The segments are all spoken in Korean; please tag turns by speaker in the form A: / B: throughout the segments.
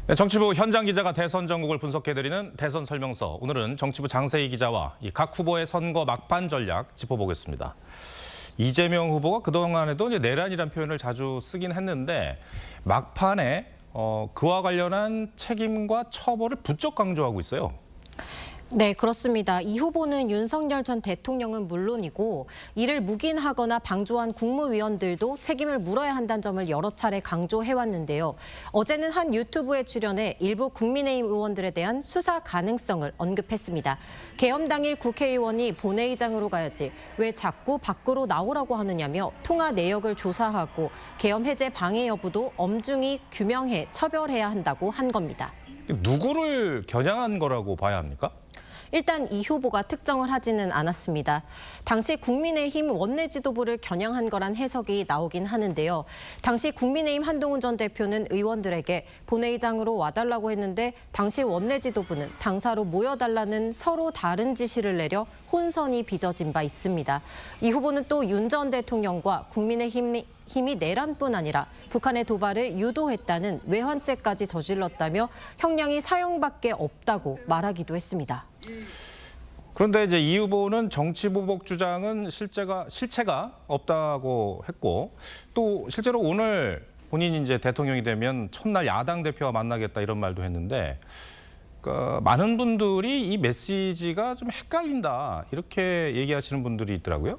A: 네, 정치부 현장 기자가 대선 전국을 분석해드리는 대선 설명서. 오늘은 정치부 장세희 기자와 이 각 후보의 선거 막판 전략 짚어보겠습니다. 이재명 후보가 그동안에도 이제 내란이라는 표현을 자주 쓰긴 했는데 막판에 그와 관련한 책임과 처벌을 부쩍 강조하고 있어요.
B: 네, 그렇습니다. 이 후보는 윤석열 전 대통령은 물론이고 이를 묵인하거나 방조한 국무위원들도 책임을 물어야 한다는 점을 여러 차례 강조해왔는데요. 어제는 한 유튜브에 출연해 일부 국민의힘 의원들에 대한 수사 가능성을 언급했습니다. 계엄 당일 국회의원이 본회의장으로 가야지 왜 자꾸 밖으로 나오라고 하느냐며 통화 내역을 조사하고 계엄 해제 방해 여부도 엄중히 규명해 처벌해야 한다고 한 겁니다.
A: 누구를 겨냥한 거라고 봐야 합니까?
B: 일단 이 후보가 특정을 하지는 않았습니다. 당시 국민의힘 원내 지도부를 겨냥한 거란 해석이 나오긴 하는데요. 당시 국민의힘 한동훈 전 대표는 의원들에게 본회의장으로 와달라고 했는데 당시 원내 지도부는 당사로 모여달라는 서로 다른 지시를 내려 혼선이 빚어진 바 있습니다. 이 후보는 또 윤 전 대통령과 국민의힘이 내란뿐 아니라 북한의 도발을 유도했다는 외환죄까지 저질렀다며 형량이 사형밖에 없다고 말하기도 했습니다.
A: 그런데 이제 이 후보는 정치보복 주장은 실체가 없다고 했고, 또 실제로 오늘 본인이 이제 대통령이 되면 첫날 야당 대표와 만나겠다 이런 말도 했는데, 그러니까 많은 분들이 이 메시지가 좀 헷갈린다 이렇게 얘기하시는 분들이 있더라고요.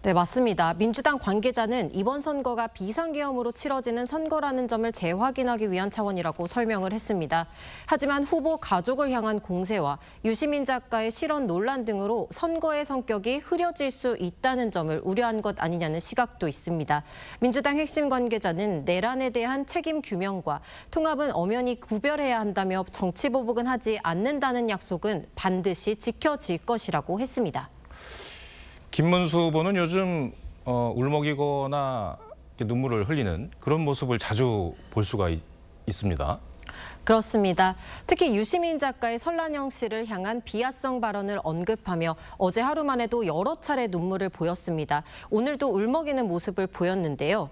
B: 네, 맞습니다. 민주당 관계자는 이번 선거가 비상계엄으로 치러지는 선거라는 점을 재확인하기 위한 차원이라고 설명을 했습니다. 하지만 후보 가족을 향한 공세와 유시민 작가의 실언 논란 등으로 선거의 성격이 흐려질 수 있다는 점을 우려한 것 아니냐는 시각도 있습니다. 민주당 핵심 관계자는 내란에 대한 책임 규명과 통합은 엄연히 구별해야 한다며 정치보복은 하지 않는다는 약속은 반드시 지켜질 것이라고 했습니다.
A: 김문수 후보는 요즘 울먹이거나 눈물을 흘리는 그런 모습을 자주 볼 수가 있습니다.
B: 그렇습니다. 특히 유시민 작가의 설란영 씨를 향한 비하성 발언을 언급하며 어제 하루만 해도 여러 차례 눈물을 보였습니다. 오늘도 울먹이는 모습을 보였는데요.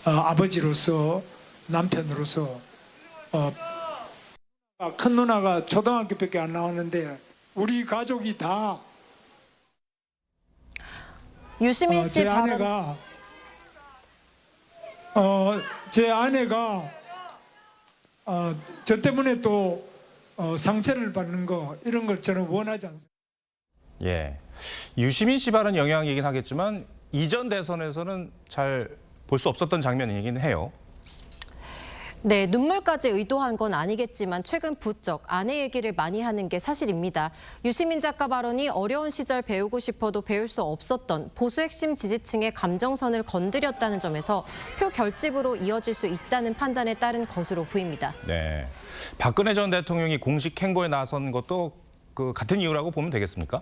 C: 아버지로서 남편으로서 큰 누나가 초등학교밖에 안 나왔는데 우리 가족이 다
B: 유시민 씨
C: 제 아내가 저 때문에 또 상처를 받는 거 이런 걸 저는 원하지 않습니다.
A: 예, 유시민 씨 발언 영향이긴 하겠지만 이전 대선에서는 잘 볼 수 없었던 장면이긴 해요.
B: 네, 눈물까지 의도한 건 아니겠지만 최근 부쩍 아내 얘기를 많이 하는 게 사실입니다. 유시민 작가 발언이 어려운 시절 배우고 싶어도 배울 수 없었던 보수 핵심 지지층의 감정선을 건드렸다는 점에서 표 결집으로 이어질 수 있다는 판단에 따른 것으로 보입니다.
A: 네, 박근혜 전 대통령이 공식 행보에 나선 것도 같은 이유라고 보면 되겠습니까?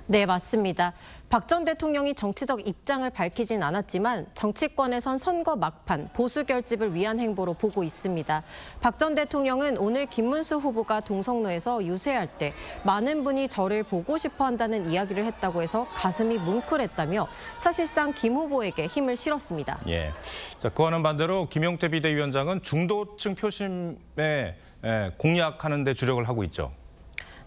B: 네, 맞습니다. 박 전 대통령이 정치적 입장을 밝히진 않았지만 정치권에선 선거 막판, 보수 결집을 위한 행보로 보고 있습니다. 박 전 대통령은 오늘 김문수 후보가 동성로에서 유세할 때 많은 분이 저를 보고 싶어 한다는 이야기를 했다고 해서 가슴이 뭉클했다며 사실상 김 후보에게 힘을 실었습니다.
A: 예. 자, 그와는 반대로 김용태 비대위원장은 중도층 표심에 공략하는 데 주력을 하고 있죠.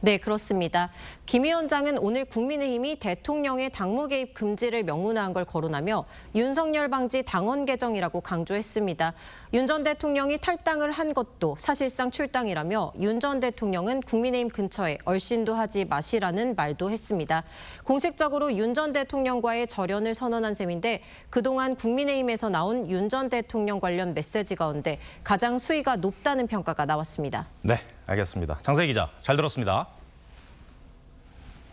B: 네, 그렇습니다. 김 위원장은 오늘 국민의힘이 대통령의 당무 개입 금지를 명문화한 걸 거론하며 윤석열 방지 당원 개정이라고 강조했습니다. 윤 전 대통령이 탈당을 한 것도 사실상 출당이라며 윤 전 대통령은 국민의힘 근처에 얼씬도 하지 마시라는 말도 했습니다. 공식적으로 윤 전 대통령과의 절연을 선언한 셈인데 그동안 국민의힘에서 나온 윤 전 대통령 관련 메시지 가운데 가장 수위가 높다는 평가가 나왔습니다.
A: 네, 알겠습니다. 장세희 기자, 잘 들었습니다.